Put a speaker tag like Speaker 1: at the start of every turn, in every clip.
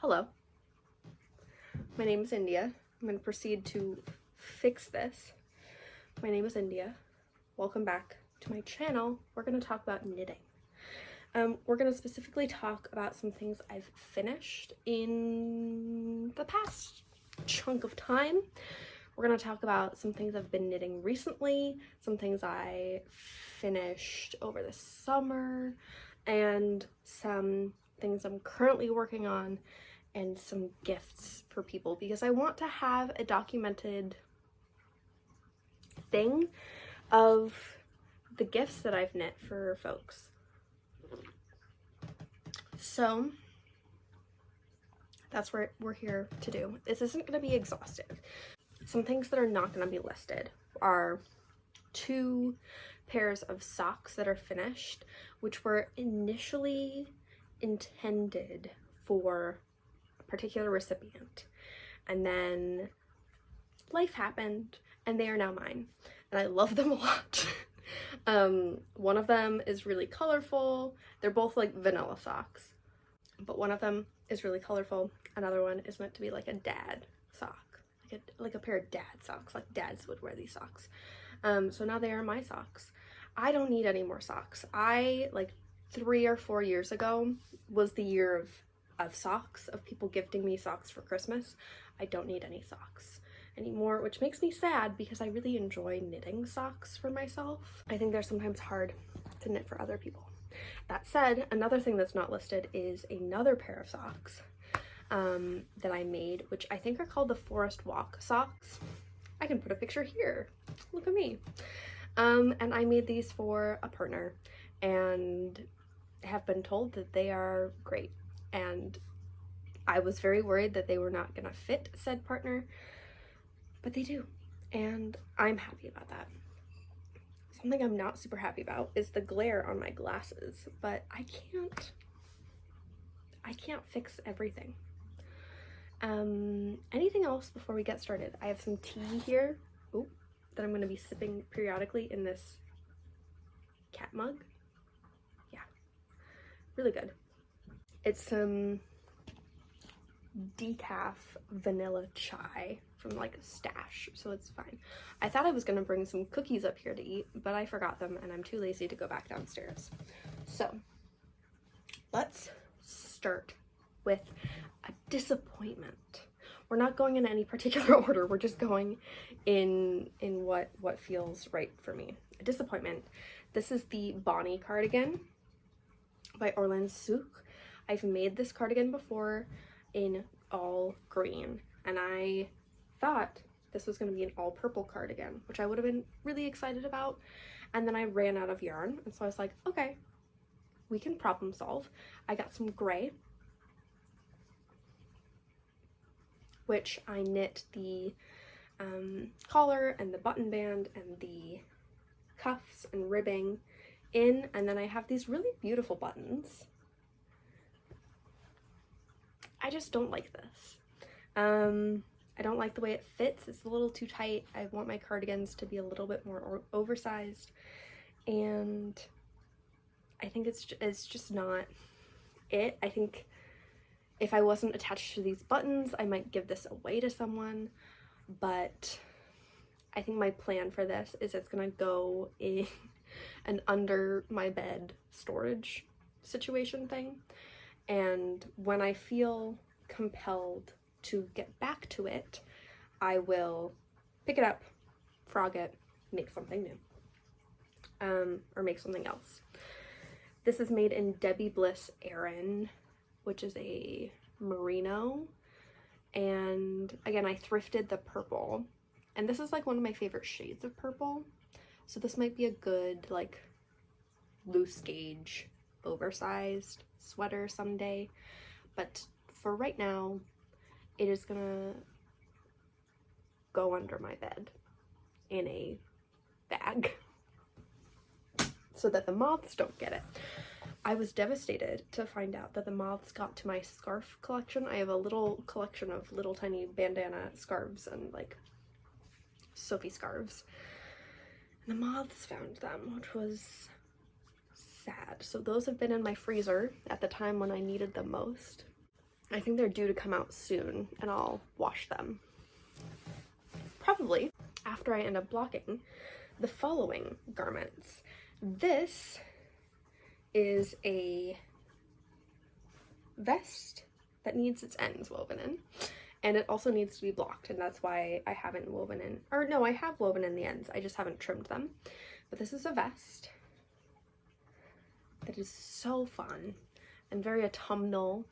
Speaker 1: Hello, my name is India. I'm going to proceed to fix this. My name is India. Welcome back to my channel. We're going to talk about knitting. We're going to specifically talk about some things I've finished in the past chunk of time. We're going to talk about some things I've been knitting recently, some things I finished over the summer, and some things I'm currently working on, and some gifts for people, because I want to have a documented thing of the gifts that I've knit for folks. So that's what we're here to do. This isn't going to be exhaustive. Some things that are not going to be listed are 2 pairs of socks that are finished, which were initially intended for particular recipient, and then life happened and they are now mine, and I love them a lot. One of them is really colorful. They're both like vanilla socks, but one of them is really colorful. Another one is meant to be like a dad sock, like a pair of dad socks, like dads would wear these socks. So now they are my socks. I don't need any more socks. I, like 3 or 4 years ago was the year of socks, of people gifting me socks for Christmas. I don't need any socks anymore, which makes me sad because I really enjoy knitting socks for myself. I think they're sometimes hard to knit for other people. That said, another thing that's not listed is another pair of socks that I made, which I think are called the Forest Walk socks. I can put a picture here. Look at me. And I made these for a partner and have been told that they are great. And I was very worried that they were not gonna fit said partner, but they do, and I'm happy about that. Something I'm not super happy about is the glare on my glasses, but I can't fix everything. Anything else before we get started? I have some tea here, that I'm gonna be sipping periodically in this cat mug. Yeah, really good. It's some decaf vanilla chai from like a stash, so it's fine. I thought I was gonna bring some cookies up here to eat, but I forgot them and I'm too lazy to go back downstairs. So let's start with a disappointment. We're not going in any particular order, we're just going in what feels right for me. A disappointment. This is the Bonnie cardigan by Orlin Souk. I've made this cardigan before in all green, and I thought this was going to be an all purple cardigan, which I would have been really excited about, and then I ran out of yarn, and so I was like, okay, we can problem solve. I got some gray, which I knit the collar and the button band and the cuffs and ribbing in, and then I have these really beautiful buttons. I just don't like this. I don't like the way it fits. It's a little too tight. I want my cardigans to be a little bit more oversized, and I think it's just not it. I think if I wasn't attached to these buttons, I might give this away to someone, but I think my plan for this is it's gonna go in an under my bed storage situation thing. And when I feel compelled to get back to it, I will pick it up, frog it, make something new, or make something else. This is made in Debbie Bliss Aran, which is a merino, and again, I thrifted the purple, and this is like one of my favorite shades of purple, so this might be a good like loose gauge oversized sweater someday, but for right now it is gonna go under my bed in a bag so that the moths don't get it. I was devastated to find out that the moths got to my scarf collection. I have a little collection of little tiny bandana scarves and like Sophie scarves, and the moths found them, which was sad. So those have been in my freezer at the time when I needed them most. I think they're due to come out soon, and I'll wash them. Probably after I end up blocking the following garments. This is a vest that needs its ends woven in, and it also needs to be blocked, and that's why I haven't woven in, or no, I have woven in the ends, I just haven't trimmed them. But this is a vest that is so fun and very autumnal.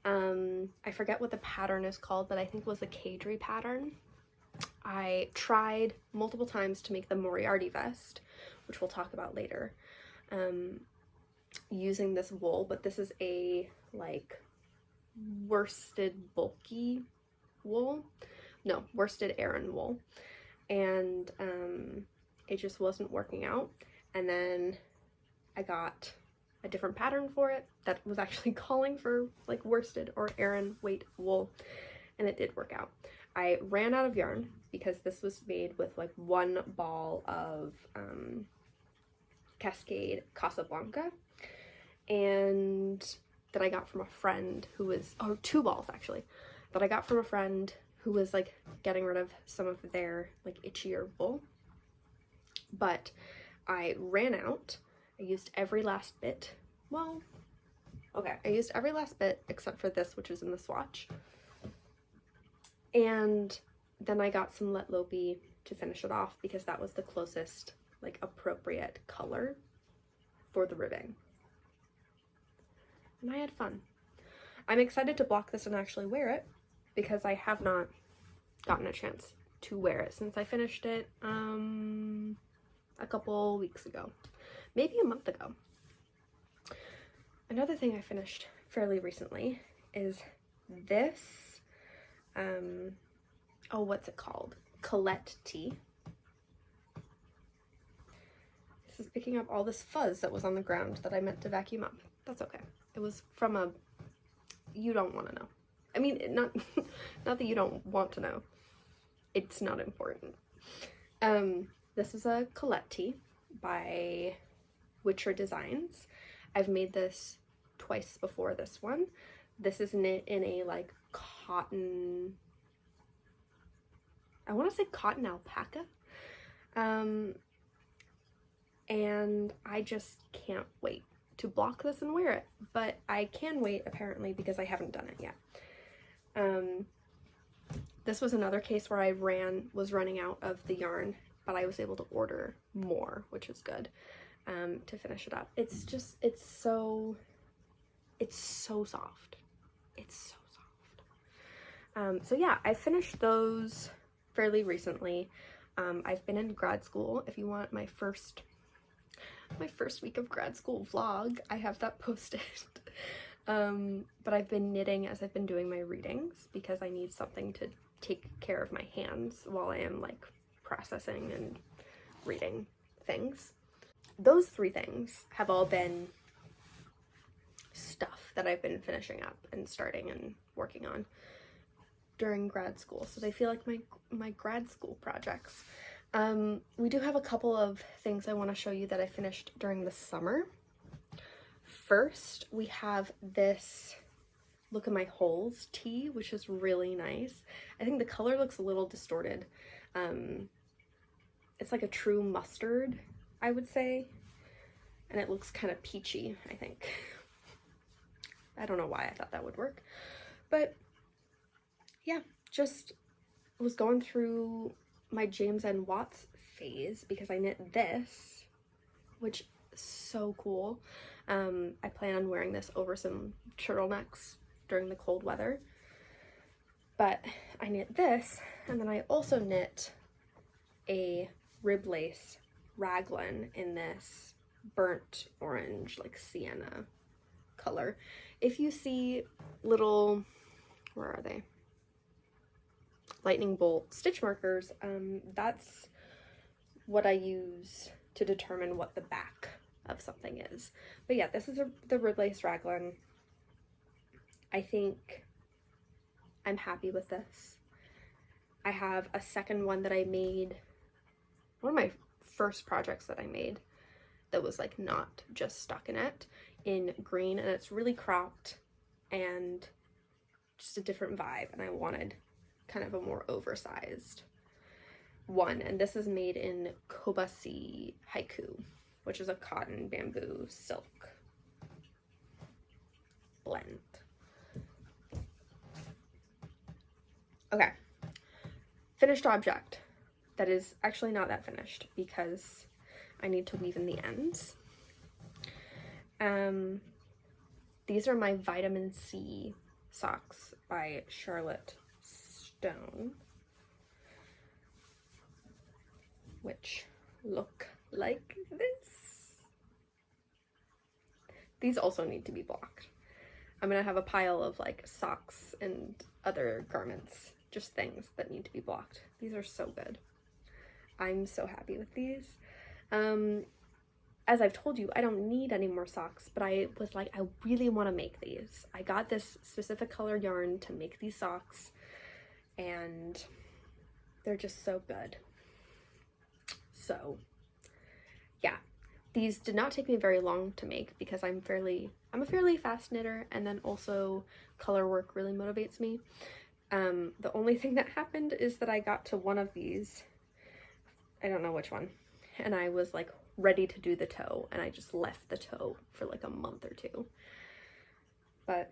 Speaker 1: I forget what the pattern is called, but I think it was the Cadre pattern. I tried multiple times to make the Moriarty vest, which we'll talk about later, using this wool, but this is a like worsted bulky wool, no, worsted Aran wool, and it just wasn't working out. And then I got a different pattern for it that was actually calling for like worsted or Aran weight wool, and it did work out. I ran out of yarn because this was made with like one ball of Cascade Casablanca, and that I got from a friend who was, or 2 balls actually, that I got from a friend who was like getting rid of some of their like itchier wool. But I ran out. I used every last bit. Well, okay, I used every last bit except for this, which is in the swatch. And then I got some Let Lopi to finish it off because that was the closest like appropriate color for the ribbing. And I had fun. I'm excited to block this and actually wear it because I have not gotten a chance to wear it since I finished it a couple weeks ago, maybe a month ago. Another thing I finished fairly recently is this, oh, what's it called? Colette tee. This is picking up all this fuzz that was on the ground that I meant to vacuum up. That's okay. It was from a, you don't want to know. I mean, not that you don't want to know. It's not important. This is a Colette tee by Witcher Designs. I've made this twice before this one. This is knit in a like cotton, I want to say cotton alpaca. And I just can't wait to block this and wear it, but I can wait apparently because I haven't done it yet. This was another case where I was running out of the yarn, but I was able to order more, which is good, to finish it up. It's just, it's so soft. It's so soft. So yeah, I finished those fairly recently. I've been in grad school. If you want my first week of grad school vlog, I have that posted. But I've been knitting as I've been doing my readings because I need something to take care of my hands while I am like processing and reading things. Those 3 things have all been stuff that I've been finishing up and starting and working on during grad school. So they feel like my grad school projects. We do have a couple of things I want to show you that I finished during the summer. First, we have this Look at My Holes tee, which is really nice. I think the color looks a little distorted. It's like a true mustard, I would say, and it looks kind of peachy, I think. I don't know why I thought that would work, but yeah, just was going through my James N. Watts phase because I knit this, which is so cool. I plan on wearing this over some turtlenecks during the cold weather, but I knit this, and then I also knit a rib lace raglan in this burnt orange, like sienna color. If you see little, where are they? Lightning bolt stitch markers, that's what I use to determine what the back of something is. But yeah, this is the rib lace raglan. I think I'm happy with this. I have a second one that I made, one of my first projects that I made that was like not just stockinette in green, and it's really cropped and just a different vibe, and I wanted kind of a more oversized one. And this is made in Kobasi Haiku, which is a cotton bamboo silk blend. Okay, finished object that is actually not that finished because I need to weave in the ends. These are my vitamin C socks by Charlotte Stone, which look like this. These also need to be blocked. I'm gonna have a pile of like socks and other garments, just things that need to be blocked. These are so good. I'm so happy with these. As I've told you, I don't need any more socks, but I was like, I really want to make these. I got this specific color yarn to make these socks, and they're just so good. So yeah, these did not take me very long to make because I'm a fairly fast knitter, and then also color work really motivates me. The only thing that happened is that I got to one of these, I don't know which one, and I was like ready to do the toe, and I just left the toe for like a month or two. But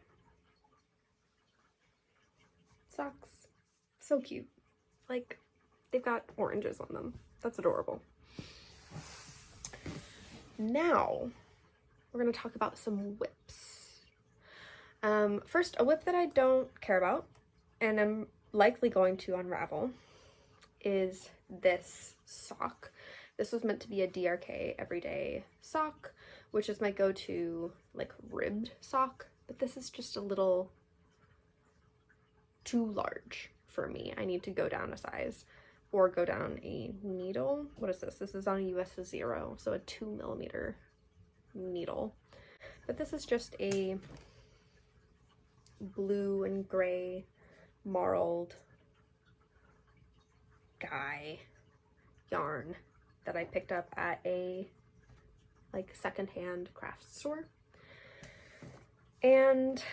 Speaker 1: socks, so cute. Like, they've got oranges on them. That's adorable. Now we're gonna talk about some whips. First, a whip that I don't care about and I'm likely going to unravel is this sock. This was meant to be a DRK everyday sock, which is my go-to like ribbed sock, but this is just a little too large for me. I need to go down a size or go down a needle. What is this? This is on a US 0, so a 2mm needle. But this is just a blue and gray marled guy yarn that I picked up at a like secondhand craft store. And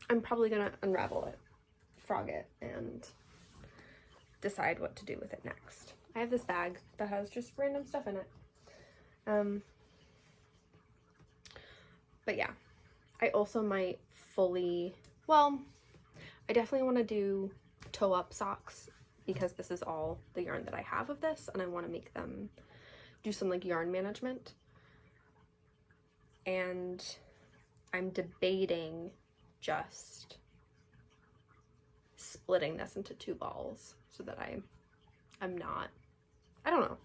Speaker 1: I'm probably gonna unravel it, frog it, and decide what to do with it next. I have this bag that has just random stuff in it. But yeah, I also might fully, well, I definitely want to do toe up socks because this is all the yarn that I have of this, and I want to make them do some like yarn management. And I'm debating just splitting this into 2 balls so that I'm not, I don't know,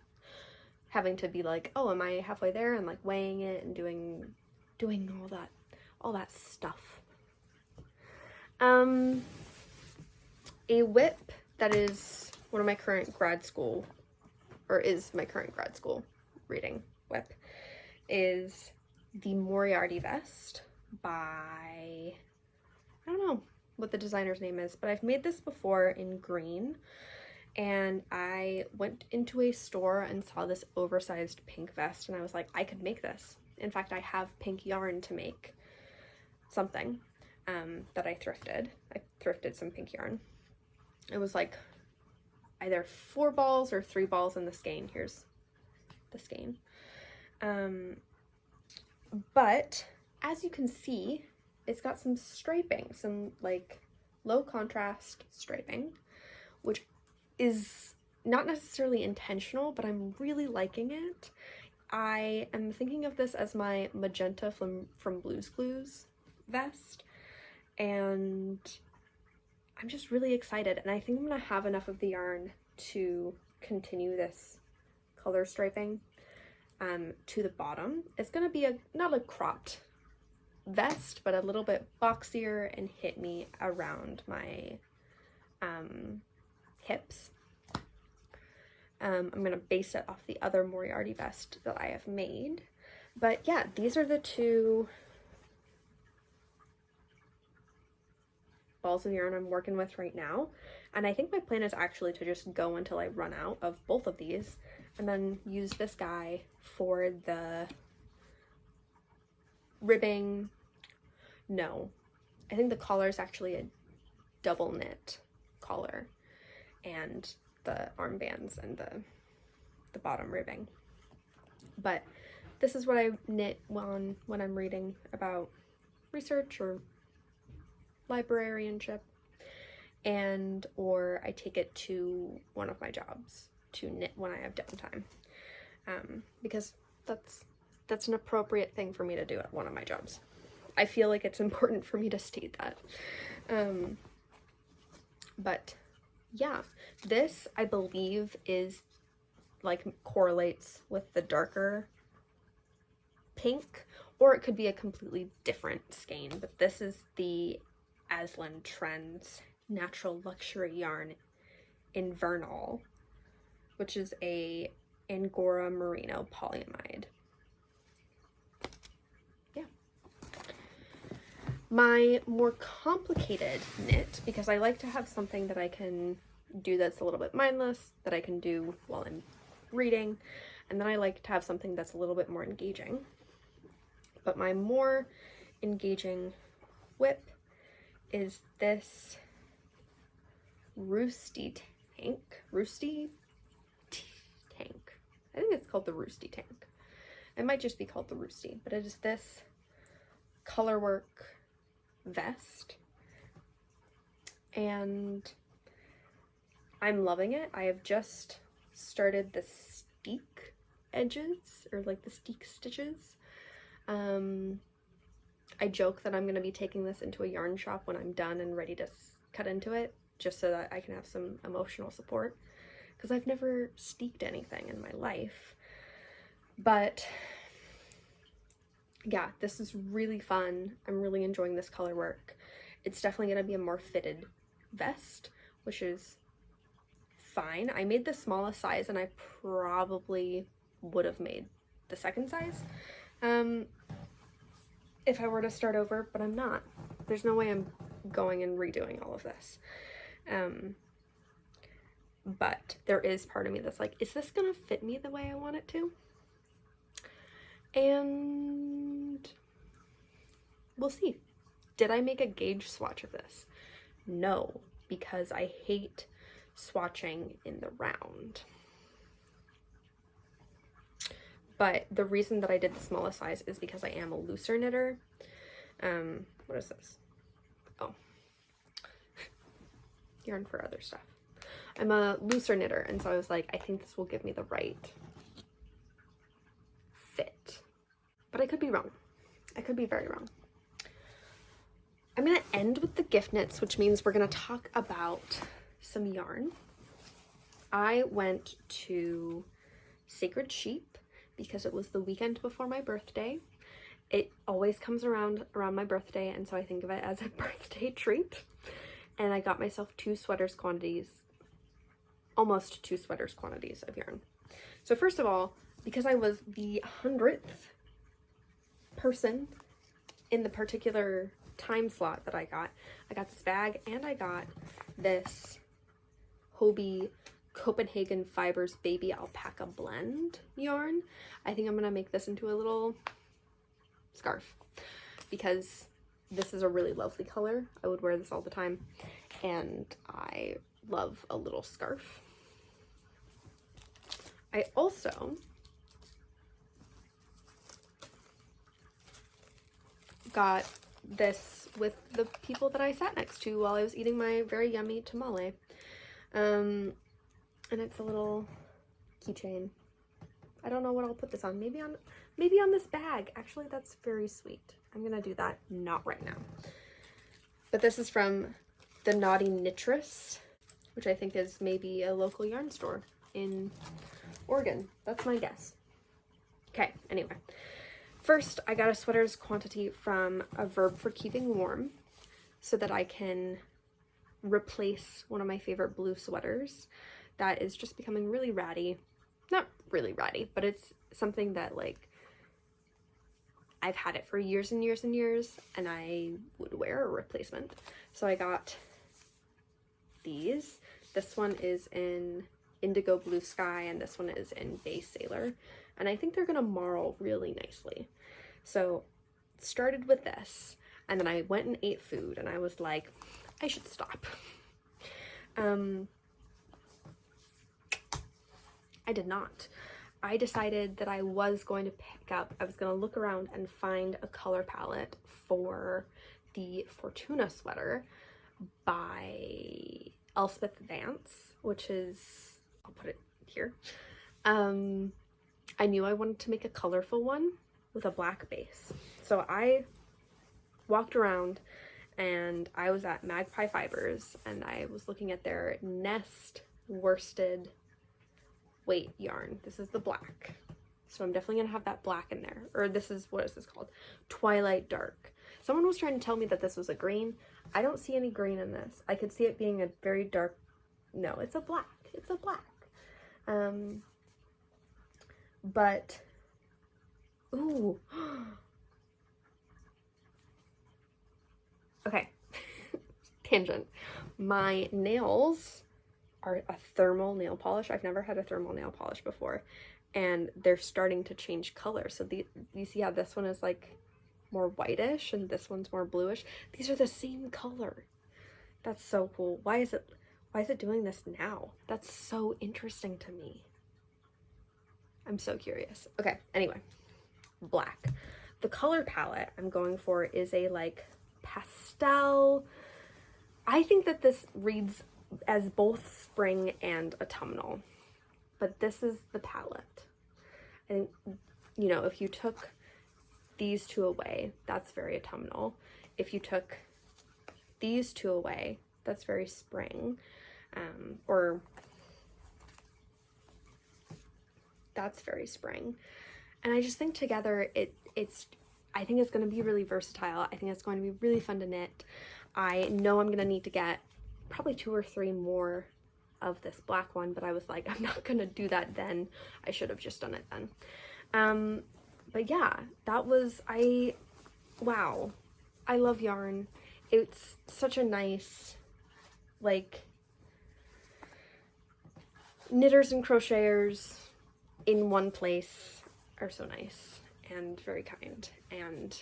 Speaker 1: having to be like, oh, am I halfway there, and like weighing it and doing all that stuff. A whip that is one of my current grad school, or is my current grad school reading whip, is the Moriarty vest by, I don't know what the designer's name is, but I've made this before in green, and I went into a store and saw this oversized pink vest, and I was like, I could make this. In fact, I have pink yarn to make something that I thrifted. I thrifted some pink yarn. It was like either 4 balls or 3 balls in the skein. Here's the skein. But as you can see, it's got some striping, some like low contrast striping, which is not necessarily intentional, but I'm really liking it. I am thinking of this as my magenta from Blue's Clues vest, and I'm just really excited, and I think I'm gonna have enough of the yarn to continue this color striping to the bottom. It's gonna be not a cropped vest, but a little bit boxier and hit me around my hips. I'm gonna base it off the other Moriarty vest that I have made. But yeah, these are the 2 balls of yarn I'm working with right now. And I think my plan is actually to just go until I run out of both of these, and then use this guy for the ribbing No, I think the collar is actually a double knit collar, and the armbands and the bottom ribbing. But this is what I knit when I'm reading about research or librarianship, and or I take it to one of my jobs to knit when I have downtime, because that's an appropriate thing for me to do at one of my jobs. I feel like it's important for me to state that. But yeah, this I believe is like correlates with the darker pink, or it could be a completely different skein, but this is the Aslan Trends Natural Luxury Yarn Invernal, which is a Angora Merino polyamide. Yeah. My more complicated knit, because I like to have something that I can do that's a little bit mindless, that I can do while I'm reading, and then I like to have something that's a little bit more engaging. But my more engaging whip is this Roosty Tank. I think it's called the Roosty Tank. It might just be called the Roosty, but it is this colorwork vest, and I'm loving it. I have just started the steek edges, or like the steek stitches. I joke that I'm going to be taking this into a yarn shop when I'm done and ready to cut into it, just so that I can have some emotional support, because I've never steeked anything in my life. But yeah, this is really fun. I'm really enjoying this color work. It's definitely going to be a more fitted vest, which is fine. I made the smallest size, and I probably would have made the second size if I were to start over, but I'm not. There's no way I'm going and redoing all of this. But there is part of me that's like, is this gonna fit me the way I want it to? And we'll see. Did I make a gauge swatch of this? No, because I hate swatching in the round. But the reason that I did the smallest size is because I am a looser knitter. What is this? Oh, yarn for other stuff. I'm a looser knitter, and so I was like, I think this will give me the right fit. But I could be wrong. I could be very wrong. I'm going to end with the gift knits, which means we're going to talk about some yarn. I went to Sacred Sheep because it was the weekend before my birthday. It always comes around my birthday, and so I think of it as a birthday treat. And I got myself almost two sweaters quantities of yarn. So first of all, because I was the 100th person in the particular time slot that I got this bag, and I got this Hobie Copenhagen Fibers Baby Alpaca Blend yarn. I think I'm gonna make this into a little scarf, because this is a really lovely color. I would wear this all the time, and I love a little scarf. I also got this with the people that I sat next to while I was eating my very yummy tamale. And it's a little keychain. I don't know what I'll put this on. Maybe on this bag. Actually, that's very sweet. I'm gonna do that, not right now. But this is from the Naughty Knitress, which I think is maybe a local yarn store in Oregon. That's my guess. Okay, anyway. First, I got a sweaters quantity from A Verb for Keeping Warm so that I can replace one of my favorite blue sweaters that is just becoming really ratty. Not really ratty, but it's something that, like, I've had it for years and years and years, and I would wear a replacement. So I got these. This one is in Indigo Blue Sky, and this one is in Bay Sailor. And I think they're gonna marl really nicely. So started with this, and then I went and ate food, and I was like, I should stop. I did not. I decided that I was going to I was going to look around and find a color palette for the Fortuna sweater by Elspeth Vance, which is, I'll put it here. I knew I wanted to make a colorful one with a black base. So I walked around and I was at Magpie Fibers and I was looking at their Nest worsted weight yarn. This is the black. So I'm definitely gonna have that black in there. Or this is, what is this called? Twilight Dark. Someone was trying to tell me that this was a green. I don't see any green in this. I could see it being a very dark, no, it's a black. It's a black. But, ooh. Okay, tangent. My nails are a thermal nail polish. I've never had a thermal nail polish before, and they're starting to change color. So you see how this one is like more whitish and this one's more bluish? These are the same color. That's so cool. Why is it doing this now? That's so interesting to me. I'm so curious. Okay, anyway, black. The color palette I'm going for is a like pastel. I think that this reads as both spring and autumnal, but this is the palette. I think, you know, if you took these two away, that's very autumnal. If you took these two away, that's very spring, or that's very spring. And I just think together I think it's going to be really versatile. I think it's going to be really fun to knit. I know I'm going to need to get probably 2 or 3 more of this black one, but I was like, I'm not going to do that then. I should have just done it then. But yeah, that was, wow. I love yarn. It's such a nice, like, knitters and crocheters in one place are so nice and very kind, and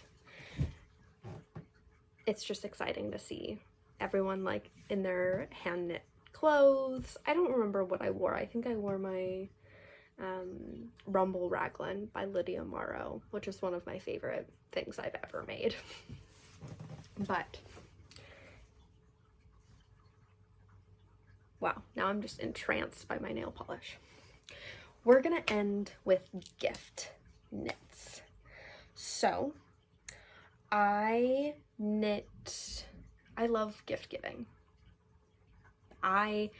Speaker 1: it's just exciting to see everyone like in their hand knit clothes. I don't remember what I wore. I think I wore my Rumble Raglan by Lydia Morrow, which is one of my favorite things I've ever made. But wow, now I'm just entranced by my nail polish. We're gonna end with gift knits. So I love gift giving. I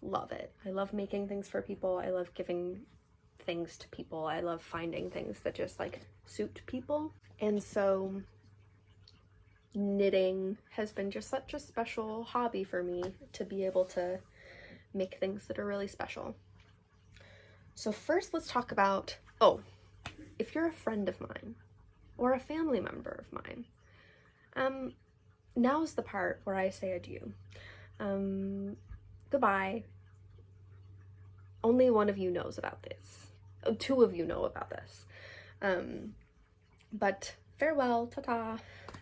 Speaker 1: love it. I love making things for people. I love giving things to people. I love finding things that just like suit people. And so knitting has been just such a special hobby for me to be able to make things that are really special. So first let's talk about, if you're a friend of mine or a family member of mine, now's the part where I say adieu. Goodbye. Only one of you knows about this. 2 of you know about this. But farewell, ta-ta.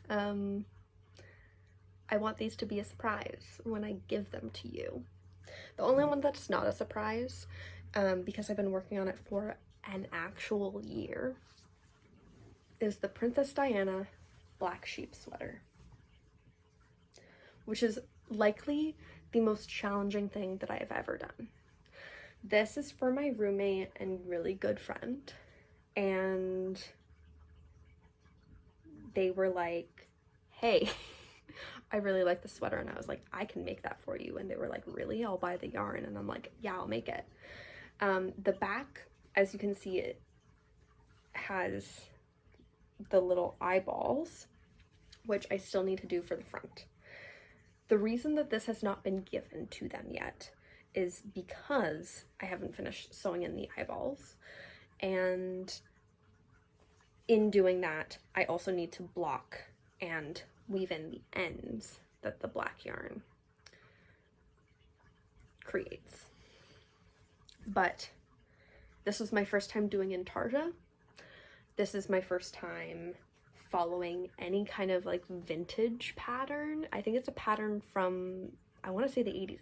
Speaker 1: I want these to be a surprise when I give them to you. The only one that's not a surprise, because I've been working on it for an actual year, is the Princess Diana Black Sheep sweater, which is likely the most challenging thing that I have ever done. This is for my roommate and really good friend, and they were like, hey, I really like the sweater, and I was like, I can make that for you. And they were like, really? I'll buy the yarn. And I'm like, yeah, I'll make it. The back, as you can see, it has the little eyeballs, which I still need to do for the front. The reason that this has not been given to them yet is because I haven't finished sewing in the eyeballs, and in doing that I also need to block and weave in the ends that the black yarn creates. But this was my first time doing intarsia. This is my first time following any kind of like vintage pattern. I think it's a pattern from, I want to say the 80s.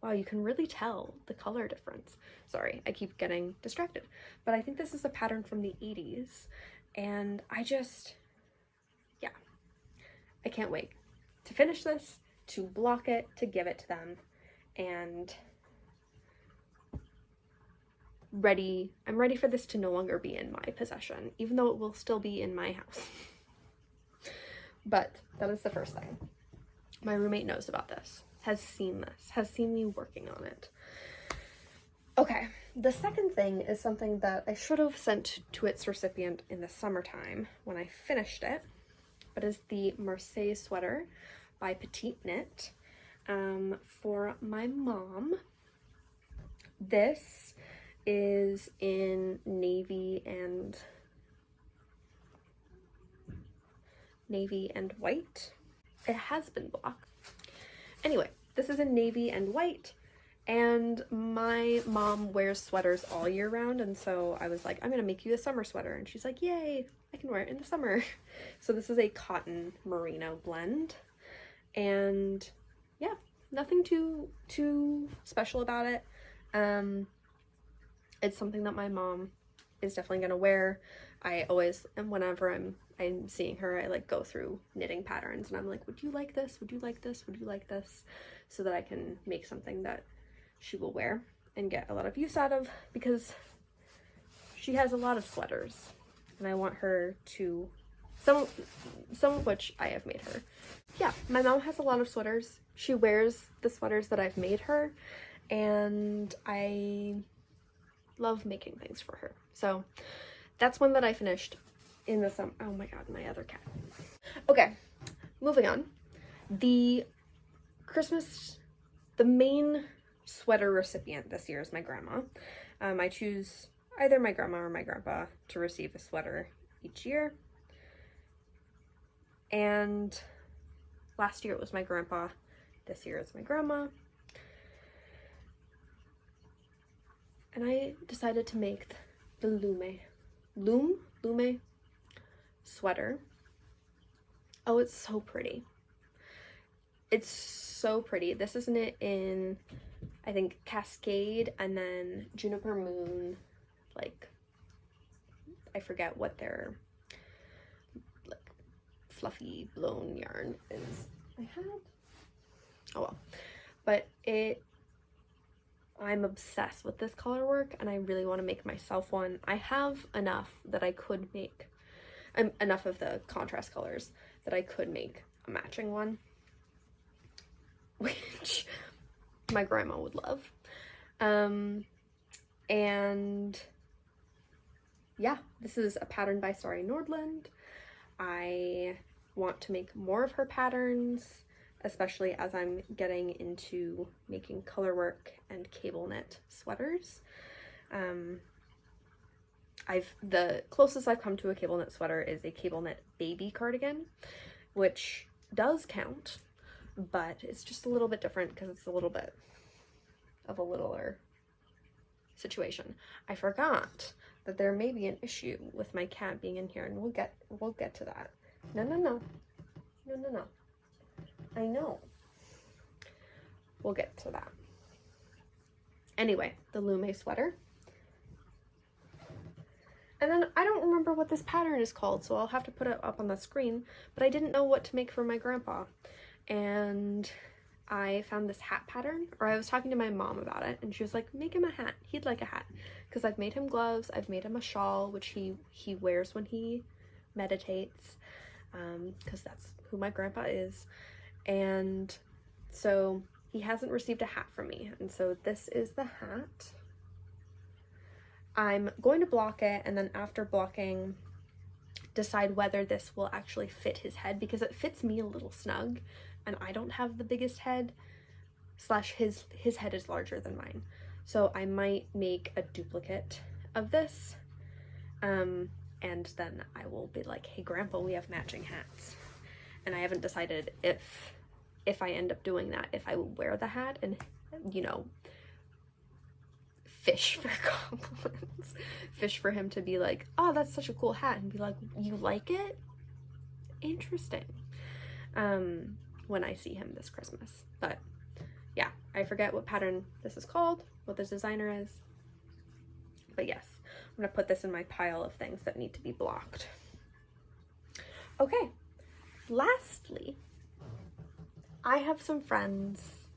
Speaker 1: Wow, you can really tell the color difference. Sorry, I keep getting distracted. But I think this is a pattern from the 80s. And I just, yeah, I can't wait to finish this, to block it, to give it to them. And I'm ready for this to no longer be in my possession, even though it will still be in my house. But that is the first thing. My roommate knows about this, has seen this, has seen me working on it. Okay, the second thing is something that I should have sent to its recipient in the summertime when I finished it, but is the Marseille sweater by Petite Knit for my mom. This is in navy and white. It has been blocked. Anyway, this is in navy and white, and my mom wears sweaters all year round, and so I was like, I'm gonna make you a summer sweater, and she's like, yay, I can wear it in the summer. So this is a cotton merino blend, and yeah, nothing too special about it. It's something that my mom is definitely gonna wear. I always, and whenever I'm seeing her, I like go through knitting patterns and I'm like, would you like this? Would you like this? Would you like this? So that I can make something that she will wear and get a lot of use out of, because she has a lot of sweaters and I want her to, some of which I have made her. Yeah, my mom has a lot of sweaters. She wears the sweaters that I've made her, and I love making things for her. So that's one that I finished in the summer. Oh my god, my other cat. Okay, moving on. The main sweater recipient this year is my grandma. I choose either my grandma or my grandpa to receive a sweater each year. And last year it was my grandpa. This year it's my grandma. And I decided to make the Lume sweater. Oh, it's so pretty. It's so pretty. This is knit in, I think, Cascade and then Juniper Moon, like, I forget what their, like, fluffy blown yarn is. Oh well. But I'm obsessed with this color work, and I really want to make myself one. I have enough that I could make, enough of the contrast colors that I could make a matching one, which my grandma would love. And yeah, this is a pattern by Sari Nordland. I want to make more of her patterns, especially as I'm getting into making color work and cable knit sweaters. The closest I've come to a cable knit sweater is a cable knit baby cardigan, which does count, but it's just a little bit different because it's a little bit of a littler situation. I forgot that there may be an issue with my cat being in here, and we'll get to that. No. I know. We'll get to that. Anyway, the Lume sweater. And then I don't remember what this pattern is called, so I'll have to put it up on the screen, but I didn't know what to make for my grandpa. And I found this hat pattern, or I was talking to my mom about it, and she was like, make him a hat. He'd like a hat. Because I've made him gloves, I've made him a shawl, which he wears when he meditates, because that's who my grandpa is. And so he hasn't received a hat from me, and so this is the hat. I'm going to block it, and then after blocking, decide whether this will actually fit his head, because it fits me a little snug, and I don't have the biggest head, slash his head is larger than mine. So I might make a duplicate of this, and then I will be like, hey grandpa, we have matching hats. And I haven't decided if I end up doing that, if I will wear the hat and, you know, fish for compliments, fish for him to be like, oh, that's such a cool hat, and be like, you like it? interesting when I see him this Christmas. But yeah, I forget what pattern this is called, what this designer is. But yes, I'm gonna put this in my pile of things that need to be blocked. Okay, lastly, I have some friends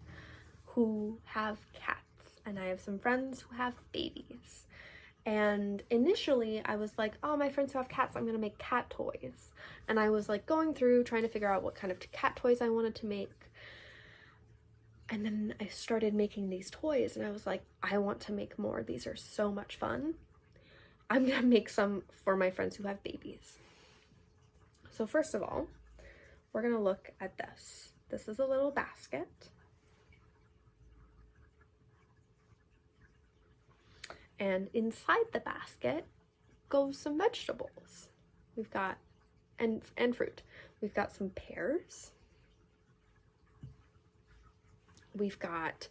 Speaker 1: who have cats, and I have some friends who have babies. And initially I was like, oh, my friends who have cats, I'm gonna make cat toys. And I was like going through trying to figure out what kind of cat toys I wanted to make. And then I started making these toys and I was like, I want to make more. These are so much fun. I'm gonna make some for my friends who have babies. So first of all, we're gonna look at this. This is a little basket. And inside the basket goes some vegetables. We've got, and fruit. We've got some pears. We've got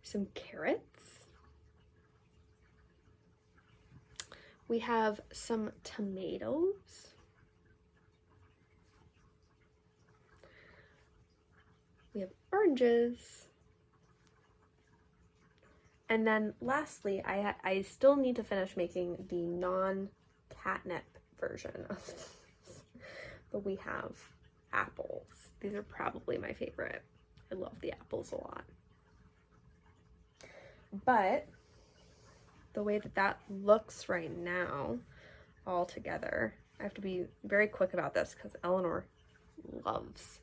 Speaker 1: some carrots. We have some tomatoes. We have oranges. And then lastly, I still need to finish making the non-catnip version of this. But we have apples. These are probably my favorite. I love the apples a lot. But the way that that looks right now, all together, I have to be very quick about this because Eleanor loves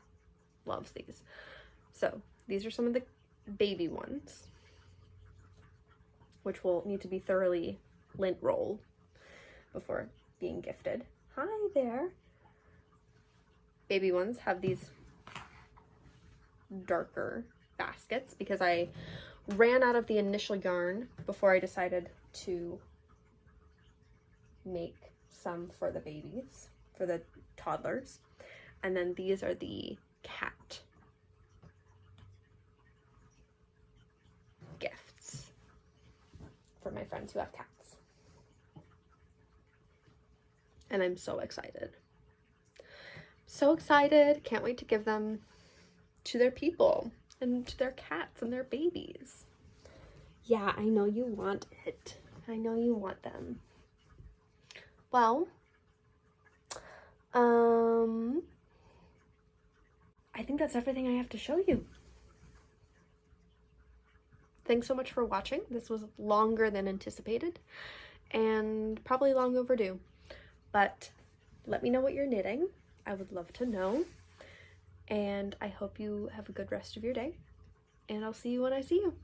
Speaker 1: these. So these are some of the baby ones, which will need to be thoroughly lint rolled before being gifted. Hi there. Baby ones have these darker baskets because I ran out of the initial yarn before I decided to make some for the babies, for the toddlers. And then these are the cat gifts for my friends who have cats. And I'm so excited. So excited. Can't wait to give them to their people and to their cats and their babies. Yeah, I know you want it. I know you want them. Well, I think that's everything I have to show you. Thanks so much for watching. This was longer than anticipated and probably long overdue, but let me know what you're knitting. I would love to know, and I hope you have a good rest of your day, and I'll see you when I see you.